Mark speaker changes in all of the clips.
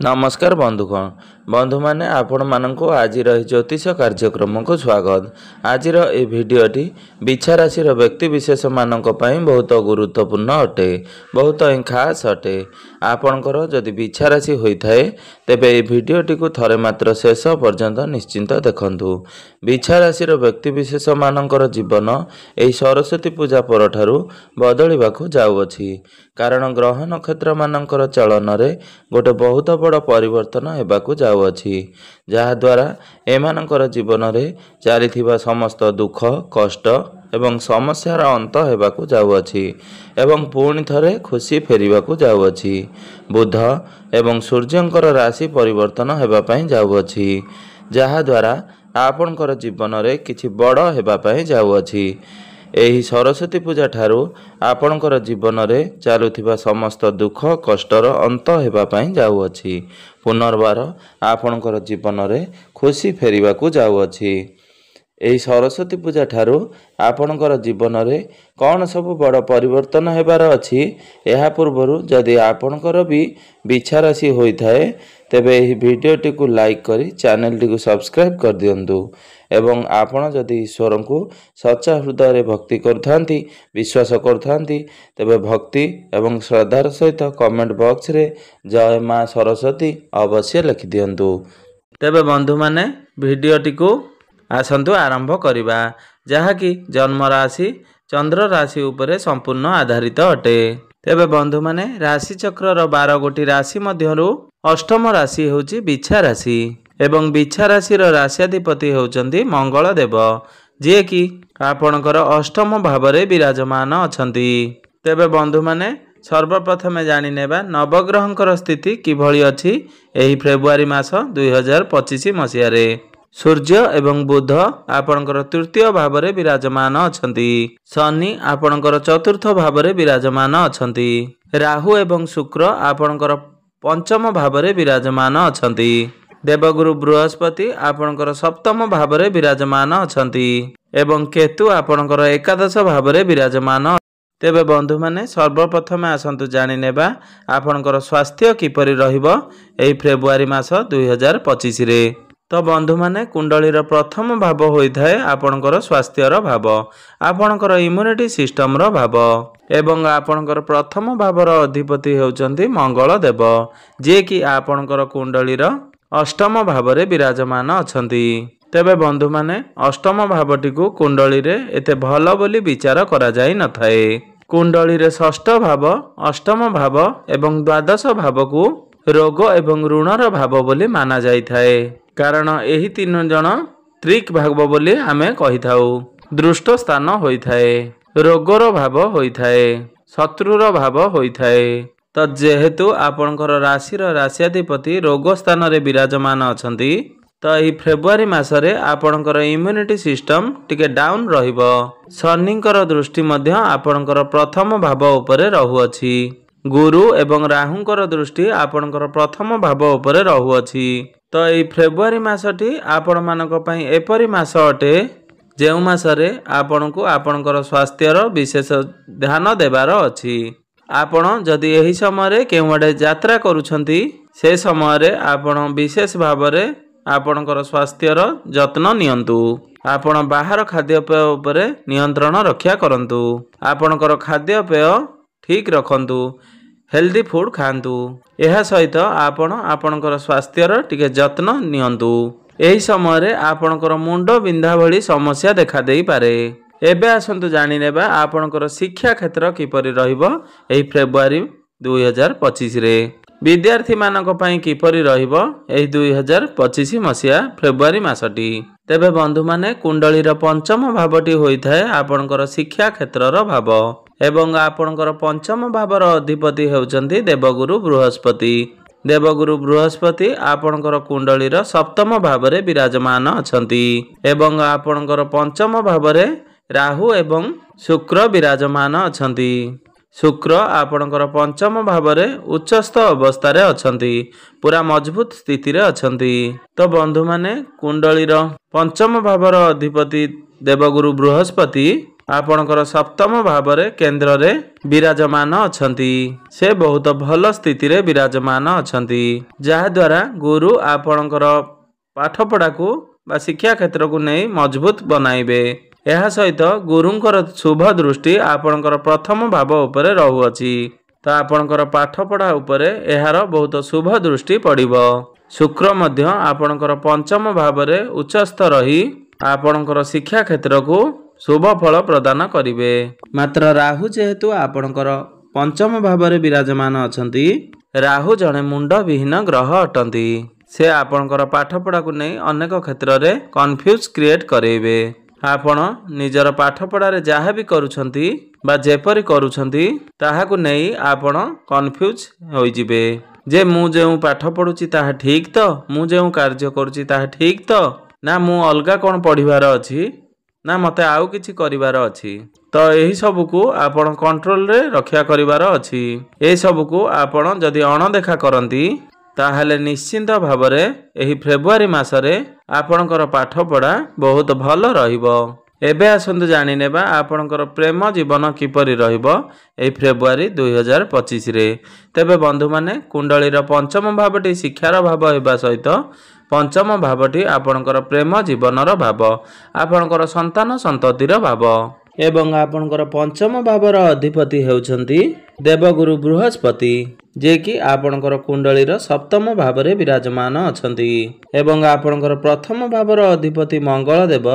Speaker 1: नमस्कार बंधुगण बंधु माने आपण मानक आज ज्योतिष कार्यक्रम को स्वागत। आज भिडटी बिछा राशि व्यक्ति विशेष मानक बहुत गुरुत्वपूर्ण अटे, बहुत खास अटे। आपणकर जदि बिछा राशि होता है तेबे ए भिडटी को थरे मात्र शेष पर्यंत निश्चिंत देखंतु। बिछा राशि व्यक्ति विशेष मानकर जीवन यही सरस्वती पूजा परठारु बदलिबाकु जाउअछि, कारण ग्रह नक्षत्र मानकर चलन रे गोटे बहुत बड़ परिवर्तन हेबाकु जाउअछि, जहा द्वारा एमानकर जीवन रे चलिथिबा समस्त दुख कष्ट एवं समस्यार अंत हेबाकु जाउअछि एवं पुणी थरे खुशी फेरिबाकु जाउअछि। बुध एवं सूर्यंकर राशि परिवर्तन हेबा पई जाउअछि, जहा द्वारा आपणकर जीवन रे किछि बड़ हेबा पई जाउअछि। एही सरस्वती पूजा ठारू आपणकर जीवन रे चालुथिबा समस्त दुख कष्टर अंत हेबा पई जाउअछि। पुनर्बार आपणकर जीवन रे खुशी फेरिबाकु जाउअछि। एही सरस्वती पूजा ठारू आपणकर जीवन रे कौन सब बड़ परिवर्तन हेबार अछि, एहा पूर्वरु जदि आपणकर भी बिछा राशि होइथाए तेबे एही वीडियोटी को लाइक करी चैनल टी को सब्सक्राइब कर दियंतु एवं आपण जदि ईश्वर को सच्चा हृदय रे भक्ति करथांती विश्वास करथांती तेबे भक्ति एवं श्रद्धार सहित कमेंट बॉक्स रे जय मां सरस्वती अवश्य लिखि दियंतु। तेबे बंधु माने वीडियोटी को आसंतु आरंभ करिबा, जहा कि जन्म राशि चंद्र राशि उपरे संपूर्ण आधारित अटे। तेबे बंधु माने राशि चक्र 12 गोटी राशि मध्यरु अष्टम राशि होची बिछा राशि एवं बिछा राशि राश्याधिपति होचंती मंगल देव, जे कि आपणकर अष्टम भाव रे विराजमान अछंती। तेबे बंधु माने सर्वप्रथम जानि नेबा नवग्रहंकर स्थिति किभଳି अछि एही फेब्रुआरी मास 2025 मसिया रे। सूर्य एवं बुध आपणकर तृतीय भाव रे विराजमान अछंती। शनि आपणकर चतुर्थ भाव रे विराजमान अछंती। राहु एवं शुक्र आपणकर पंचम भाव रे विराजमान अछंती। देवगुरु बृहस्पति आपणकर सप्तम भाव रे विराजमान अछंती एवं केतु आपणकर एकादश भाव रे विराजमान। तेबे बंधु माने सर्वप्रथम आसंतु जानि नेबा आपणकर स्वास्थ्य किपरि रहिबो एही फेब्रुआरी मास 2025 रे। तो बंधु माने कुंडलीर प्रथम भाव होइथाय आपणकर स्वास्थ्यर भाव, आपणकर इम्यूनिटी सिस्टम रो भाव एवं आपणकर प्रथम भावर अधिपति हेउचंती मंगल देव, जे कि आपणकर कुंडलीर अष्टम भाव रे विराजमान अछंती। तेबे बंधु माने अष्टम भावटी को कुंडली रे एते भलो बोली विचार करा जाई न थाए। कुंडली रे षष्ठ भाव अष्टम भाव एवं द्वादश भाव को रोग एवं ऋणर भाव बोली माना जाई थाए, कारण एही तीन जन त्रिक भाव बोली आमे कहि थाउ। दृष्ट स्थान होई थाए, रोगर भाव होई थाए, शत्रुर भाव होई थाए। तो जेहेतु आपणकर राशि राश्याधिपति रोग स्थान रे विराजमान अछंती, तो यही फेब्रुआरी मासरे आपणकर इम्यूनिटी सिस्टम टिके डाउन रहिबो। शनिंकर दृष्टि मध्य आपणकर प्रथम भाव उपरे रहुअछि। गुरु एवं राहुंकर दृष्टि आपणकर प्रथम भाव उपरे रहुअछि। तो यही फेब्रुआरी मासटी आपण मानक पई एपरि मास अटे जेउ मासरे आपणको आपणकर स्वास्थ्यर विशेष ध्यान देबार अछि। आपण जदि एही समय केउडे यात्रा करूछंती से समय आपण विशेष भाव रे आपणकर स्वास्थ्यर जत्न नियंतु। आपण बाहर खाद्यपेय उपरे नियंत्रण रक्षा करंतु। आपणकर खाद्यपेय ठीक रखंतु, हेल्दी फूड खांतु। एहा सहित आपण आपणकर स्वास्थ्यर टिके जत्न नियंतु। एही समय आपणकर मुंड बिंधा भली समस्या देखा देई पारे। एबे आसंतु जानि नेबा आपणकर शिक्षा क्षेत्र किपरि रहिबो एही फेब्रुआरी 2025 रे। विद्यार्थी मानक पई किपरि रहिबो एही 2025 मसिया फेब्रुआरी मासटी। तेबे बंधु माने कुंडलीर पंचम भावटी होइथाय आपणकर शिक्षा क्षेत्रर भाव एवं आपणकर पंचम भावर अधिपति हेउचंती देवगुरु बृहस्पति। देवगुरु बृहस्पति आपणकर कुंडलीर सप्तम भाव रे विराजमान अछंती एवं आपणकर पंचम भाव रे राहु एवं शुक्र विराजमान अछंती। शुक्र आपणकर पंचम भाव रे उच्चस्थ अवस्था रे अछंती, पूरा मजबूत स्थिति रे अछंती। तो बंधु माने कुंडलीर पंचम भावर अधिपति देवगुरु बृहस्पति आपणकर सप्तम भावरे केंद्र रे विराजमान अछंती। से बहुत भल स्थिति रे विराजमान अछंती, जहा द्वारा गुरु आपणकर पाठपढ़ा को बा शिक्षा क्षेत्र को नहीं मजबूत बनाइबे। यह सहित गुरुंकर शुभ दृष्टि आपणकर प्रथम भाव उपरे रहुअछि, तो आपणकर पाठपढ़ा उपरे एहार बहुत शुभ दृष्टि पड़िबो। शुक्र मध्य आपणकर पंचम भावरे उच्चस्थ रही आपणकर शिक्षा क्षेत्र को शुभ फल प्रदान करिवे। मात्र राहु जेहेतु आपणकर पंचम भावरे विराजमान अछंती, राहु जणे मुंड विहीन ग्रह अटंती। से आपणकर पाठपढ़ा को नहीं अनेक क्षेत्र रे कन्फ्यूज क्रिएट करेबे। आपण निजर पाठपढ़ा रे जहाँ भी करूछंती बा जेपरि करूछंती ताहाकु नहीं आपण कन्फ्यूज होई जिबे जे मु जेउ पाठ पढुची ताहा ठीक तो, मु जेउ कार्य करूची ताहा ठीक तो, ना मु अलगा कोन पढ़िबार अछि, ना मते आउ किछि करिबार अछि। तो एही सब को आपण कंट्रोल रे रक्षा करिबार अछि। ए सब को आपण जदि अणदेखा करंती ताहले निश्चिंत भावरे एही फेब्रुआरी मासरे आपणकर पाठपढ़ा बहुत भल रहिबो। एबे आसंतु जानि नेबा आपणकर प्रेम जीवन किपरि रहिबो एही फेब्रुआरी 2025 रे। तेबे बंधु माने कुंडलीर पंचम भावटी शिक्षार भाव हेबा सहित पंचम भावटी आपणकर प्रेम जीवनर भाव, आपणकर संतान संततिर भाव एवं आपणकर पंचम भावर अधिपति हेउछंती देवगुरु बृहस्पति, जे कि आपणकर कुंडलीर सप्तम भावरे विराजमान अछंती एवं आपणकर प्रथम भावर अधिपति मंगल देव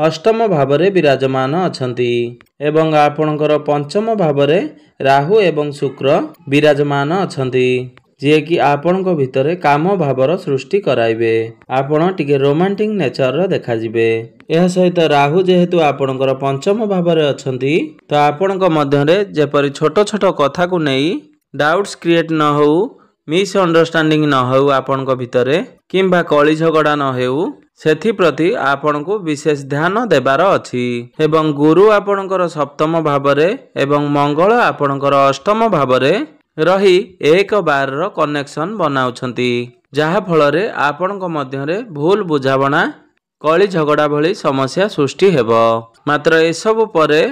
Speaker 1: अष्टम भावरे विराजमान अछंती एवं आपणकर पंचम भावरे राहु एवं शुक्र विराजमान अछंती, जे कि आपणक भितरे काम भावर सृष्टि कराइबे। आपण टिके रोमांटिक नेचर रो देखा जिबे। यह सहित राहु जेहेतु आपणकर पंचम भावरे अछंती, तो आपणक मध्यरे जेपरि छोट छोट कथा को नहीं डाउट्स क्रिएट न हो, मिस अंडरस्टैंडिंग न हो आपणक भितरे किंबा कली झगड़ा न हो, सेथि प्रति आपण को विशेष ध्यान देबार अछि। एवं गुरु आपणकर सप्तम भावरे एवं मंगल आपणकर अष्टम भावरे रही एक बार रो कनेक्शन बनाउछंती, जहा फलरे आपणक मध्यरे भूल बुझावणा कली झगड़ा भली समस्या सृष्टि हेबो। मात्र एसबु परे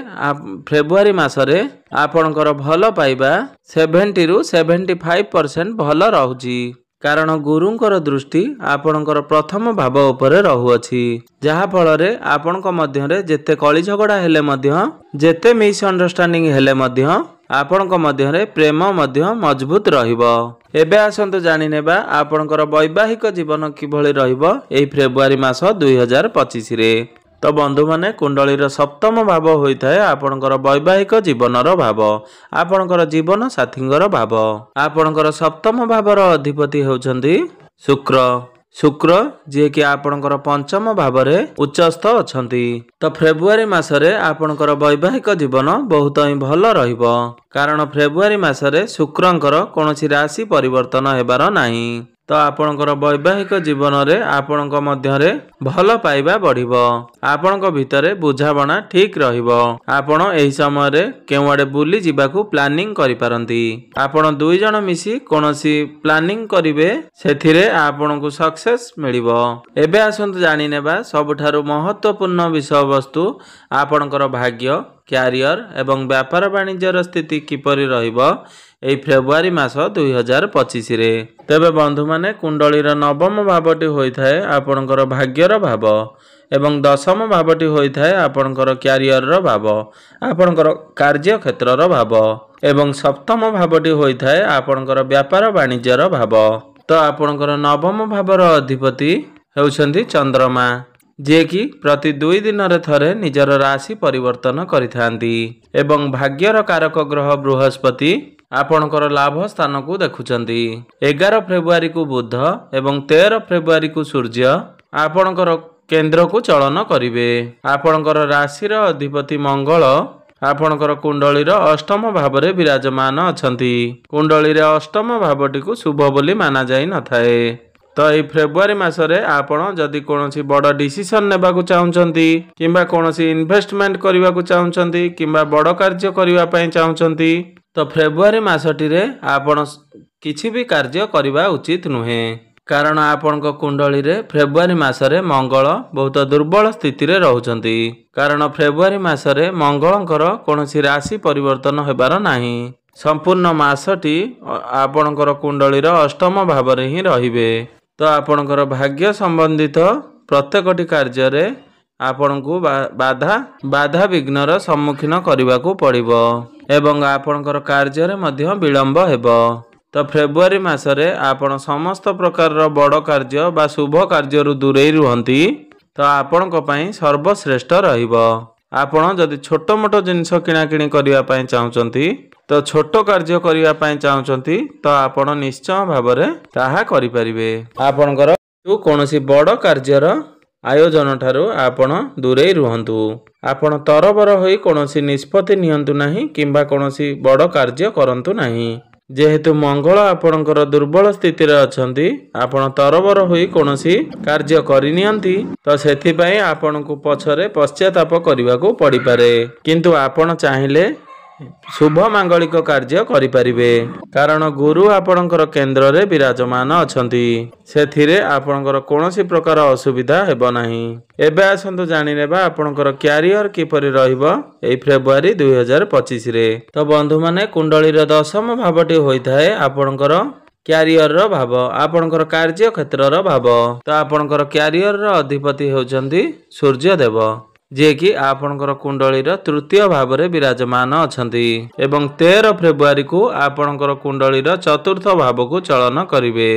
Speaker 1: फेब्रुआरी मासरे आपणकर भल पाइबा 70 रु 75% भल रहुची, कारण गुरुंकर दृष्टि आपणकर प्रथम भाव उपरे रहुअछि, जहा फलरे आपणक मध्यरे जेते कली झगड़ा हेले मध्य जेते मिस अंडरस्टैंडिंग हेले मध्य आपणक मध्यरे प्रेम मध्य मजबूत रहिबो। एबे आसंतु जानि नेबा आपणकर वैवाहिक जीवन किभଳି रहिबो एही फेब्रुआरी मास 2025 रे। तो बंधु माने कुंडलीर सप्तम भाव होइथाय आपणकर वैवाहिक जीवनर भाव, आपणकर जीवन साथींगर भाव। आपणकर सप्तम भावर अधिपति हेउछंती शुक्र। शुक्र जे कि आपणकर पंचम भावरे उच्चस्थ अछंती, तो फेब्रुआरी मासरे आपणकर वैवाहिक जीवन बहुत ही भल रहिबो, कारण फेब्रुआरी मासरे शुक्रंकर कोनोसी राशि परिवर्तन हेबार नाही। तो आपणकर वैवाहिक जीवन रे आपणक मध्यरे भल पाइबा बढ़िबो, आपणक भितरे बुझावणा ठीक रहिबो। आपण एही समय रे केउआडे बुली जिबाकू प्लानिंग करि पारंती। आपण दुई जण मिसी कोनोसी प्लानिंग करिवे, सेथिरे आपणकू सक्सेस मिलिबो। एबे आसंतु जानि नेबा सबठारु महत्वपूर्ण विषय वस्तु आपणकर भाग्य, क्यारियर एवं व्यापार वाणिज्यर स्थिति किपरि रहिबो एही फेब्रुआरी मास 2025 रे। तेबे बंधु माने कुंडलीर नवम भावटी होइथाय आपणकर भाग्यर भाव एवं दशम भावटी होइथाय आपणकर क्यारियर भाव, आपणकर कार्य क्षेत्रर भाव एवं सप्तम भावटी होइथाय आपणकर व्यापार वाणिज्यर भाव। तो आपणकर नवम भावर अधिपति हेउछंती चंद्रमा, जे कि प्रति 2 दिन रे थरे निजर राशि परिवर्तन करिथांती एवं भाग्यर कारक ग्रह बृहस्पति आपणकर लाभ स्थान को देखुचंती। 11 फेब्रुआरी को बुध एवं 13 फेब्रुआरी को सूर्य आपणकर केंद्र को चलन करिवे। आपणकर राशिर अधिपति मंगल आपणकर कुंडलीर अष्टम भावरे विराजमान अछंती। कुंडलीर अष्टम भावटी को शुभ बोली माना जाई नथाए। तो ये फेब्रुआरी मासरे आपण जदि कोनोसी बड़ डिसीजन नेबा को चाहुचंती किंबा कोनोसी इन्वेस्टमेंट करबा को चाहुचंती किंबा बड़ कार्य करबा पई चाहुचंती, तो फेब्रुआरी मासटी रे आपण किछि भी कार्य करबा उचित नुहे। कारण आपणक कुंडली रे फेब्रुआरी मासरे मंगल बहुत दुर्बल स्थिति रे रहउचंती। कारण फेब्रुआरी मासरे मंगलंकर कोनोसी राशि परिवर्तन हेबार नाही। संपूर्ण मासटी आपणकर कुंडलीर अष्टम भाव रे ही रहिबे। तो आपणकर भाग्य संबंधित प्रत्येकटी कार्य रे आपणकु बाधा विघ्नर सम्मुखीन करबाकू पड़िबो एवं आपणकर कार्य रे मध्य विलंब हेबो। तो फेब्रुआरी मासरे आपण समस्त प्रकार बड़ कार्य बा शुभ कार्य दूरे रुहंती तो आपणक पई सर्वश्रेष्ठ रहिबो। आपण जदि छोट मोट जिनिस किणा किणी करिया पई चाहुचंती तो छोट कार्य करिया पई चाहुचंती तो आपण निश्चय भाबरे ताहा करि परिबे। आपणकर कोनोसी बड़ कार्यर आयोजन ठारू आपण दूरे रुहंतु। आपण तरबर होई कोनोसी निष्पत्ति नियंतु नाही किंबा कोनोसी बड़ कार्य करंतु नाही। जेहेतु मंगल आपणकर दुर्बल स्थिति रे अछंती आपण तरबर होई कोनोसी कार्य करिनियंती तो सेथि पई आपणकु पछरे पश्चाताप करिवाकू पड़ी पारे। किंतु आपण चाहिले शुभ मांगलिक कार्य करि परिबे कारण गुरु आपणकर केंद्र रे विराजमान अछंती। सेथिरे आपणकर कोनोसी प्रकार असुविधा हेबो नाही। एबे आसंतु जानि नेबा आपणकर कैरियर किपरि रहिबो एई फेब्रुआरी 2025 रे। तो बंधु माने कुंडली रे दशम भावटी होइथाय आपणकर कैरियर रो भाव आपणकर कार्य क्षेत्र रो भाव। तो आपणकर कैरियर रो अधिपति होचंती सूर्य देव जे कि आपणकर कुंडली रो तृतीय भाव रे विराजमान अछंती एवं 13 फेब्रुआरी को आपणकर कुंडली रो चतुर्थ भाव को चलन करिवे।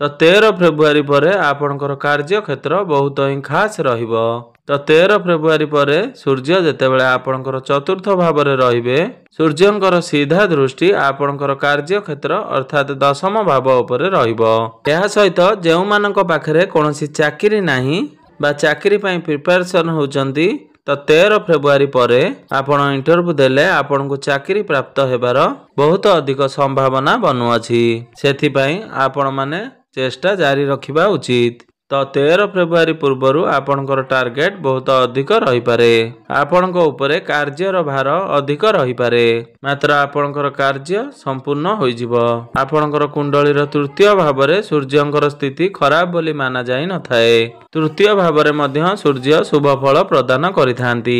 Speaker 1: तो 13 फेब्रुआरी परे आपणकर कार्य क्षेत्र बहुत ही खास रहिबो। तो 13 फेब्रुआरी परे सूर्य जेतेबेले आपणकर चतुर्थ भाव रे रहिबे सूर्यंकर सीधा दृष्टि आपणकर कार्य क्षेत्र अर्थात दशम भाव उपरे रहिबो। एहा सहित जेउ मानक पाखरे कोनोसी चाकरी नाही बा चाकरी पई प्रिपरेशन होचंती तो 13 फेब्रुआरी परे आपण इंटरव्यू देले आपण को चाकरी प्राप्त हेबार बहुत अधिक संभावना बनु अछि। सेथि पई आपण माने चेष्टा जारी रखिबा उचित। तो 13 फेब्रुआरी पूर्वरु आपणकर टार्गेट बहुत अधिक रही पारे। आपणको उपरे कार्यर भार अधिक रही पारे मात्र आपणकर कार्य संपूर्ण होई जिवो। आपणकर कुंडलीर तृतीय भाव रे सूर्यंकर स्थिति खराब बोली माना जाई न थाए। तृतीय भाव रे मध्य सूर्य शुभ फल प्रदान करिथांती।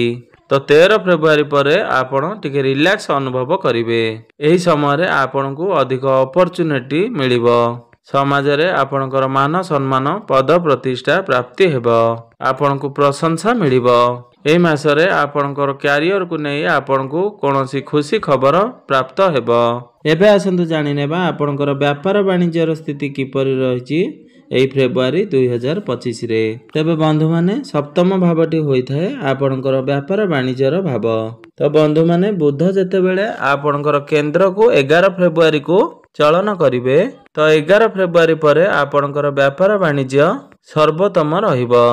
Speaker 1: तो 13 फेब्रुआरी परे आपण टिके रिलैक्स अनुभव करिवे। एही समय रे आपणको अधिक अपॉर्चुनिटी मिलिबो। समाज रे आपणकर मान सम्मान पद प्रतिष्ठा प्राप्ति हेबो। आपणको प्रशंसा मिलिबो। एही मासरे आपणकर कैरियर को नै आपणको कोनोसी खुशी खबर प्राप्त हेबो। एबे आसंतु जानि नेबा आपणकर व्यापार वाणिज्यर स्थिति किपरि रहिछि एई फेब्रुआरी 2025 रे। तबे बंधु माने सप्तम भावटी होइथाय आपणकर व्यापार वाणिज्यर भाव। तो बंधु माने बुध जेतेबेले आपणकर केंद्र को 11 फेब्रुआरी को चलन करिवे तो 11 फेब्रुआरी परे आपणकर व्यापार वाणिज्य सर्वोत्तम रहिबो।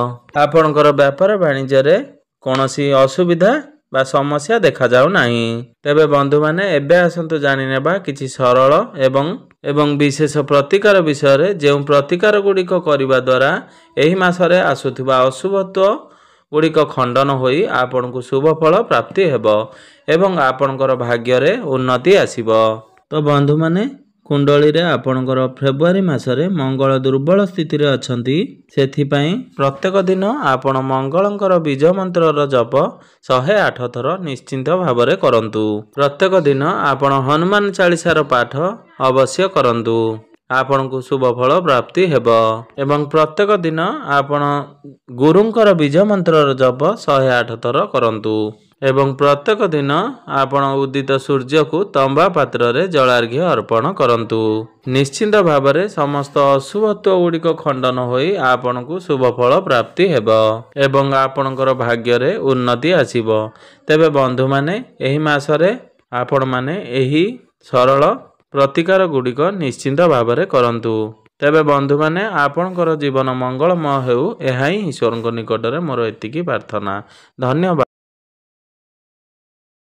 Speaker 1: आपणकर व्यापार वाणिज्य रे कोनोसी असुविधा बा समस्या देखा जाउ नाही। तबे बंधु माने एबे आसंतु जानि नेबा किछि सरल एवं विशेष प्रतिकार विषय रे जेउ प्रतिकार गुडिक करिबा द्वारा एही मासरे आसुथिबा अशुभत्व गुडिक खंडन होई आपणको शुभ फल प्राप्ति हेबो एवं आपणकर भाग्य रे उन्नति आसीबो। तो बंधु माने कुंडली रे आपणकर फेब्रुआरी मासरे मंगल दुर्बल स्थिति रे अछंती। सेथि पई प्रत्येक दिन आपण मंगलंकर बीज मंत्रर जप 108 थर निश्चिंत भावरे करंतु। प्रत्येक दिन आपण हनुमान चालीसार पाठ अवश्य करंतु। आपणको शुभ फल प्राप्ति हेबो एवं प्रत्येक दिन आपण गुरुंकर बीज मंत्रर जप 108 थर करंतु एवं प्रत्येक दिन आपण उदित सूर्य को तंबा पात्र रे जलार्घ्य अर्पण करंतु। निश्चिंत भावरे समस्त अशुभत्व गुडिक खंडन होई आपण को शुभ फल प्राप्ति हेबो एवं आपणकर भाग्य रे उन्नति आसीबो। तेबे बंधु माने एही मासरे आपण माने एही सरल प्रतिकार गुडिक निश्चिंत भावरे करंतु। तेबे बंधु माने आपणकर जीवन मंगलमय हेउ एहा ही ईश्वरଙ୍କ निकटरे मोर एतिकी प्रार्थना। धन्यवाद।